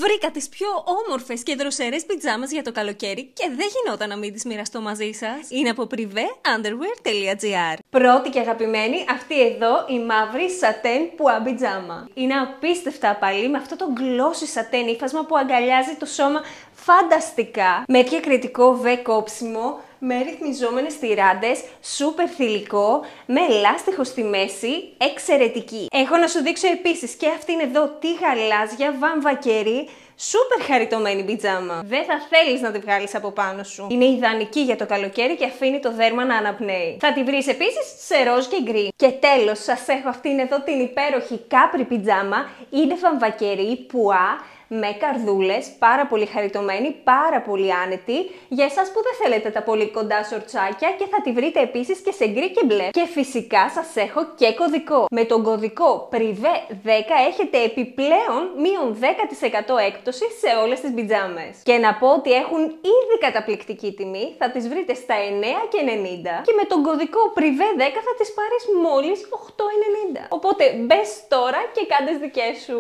Βρήκα τις πιο όμορφες και δροσερές πιτζάμες για το καλοκαίρι και δεν γινόταν να μην τις μοιραστώ μαζί σας. Είναι από privéunderwear.gr. Πρώτη και αγαπημένη, αυτή εδώ η μαύρη σατέν πουά πιτζάμα. Είναι απίστευτα απαλή με αυτό το glossy σατέν ύφασμα που αγκαλιάζει το σώμα φανταστικά. Με διακριτικό βε κόψιμο, με ρυθμιζόμενες τυράντες, σούπερ θηλυκό, με λάστιχο στη μέση, εξαιρετική. Έχω να σου δείξω επίσης και αυτήν εδώ τη γαλάζια βαμβακερή, σούπερ χαριτωμένη πιτζάμα. Δεν θα θέλεις να τη βγάλεις από πάνω σου. Είναι ιδανική για το καλοκαίρι και αφήνει το δέρμα να αναπνέει. Θα τη βρεις επίσης σε ροζ και γκρι. Και τέλος, σας έχω αυτήν εδώ την υπέροχη κάπρι πιτζάμα. Είναι βαμβακερή, πουά, με καρδούλες, πάρα πολύ χαριτωμένη, πάρα πολύ άνετη, για εσάς που δεν θέλετε τα πολύ κοντά σορτσάκια και θα τη βρείτε επίσης και σε γκρι και μπλε. Και φυσικά σας έχω και κωδικό. Με τον κωδικό PRIVÉ10 έχετε επιπλέον μείον 10% έκπτωση σε όλες τις πιτζάμες. Και να πω ότι έχουν ήδη καταπληκτική τιμή, θα τις βρείτε στα 9,90 και με τον κωδικό PRIVÉ10 θα τις πάρεις μόλις 8,90. Οπότε μπες τώρα και κάντε δικές σου.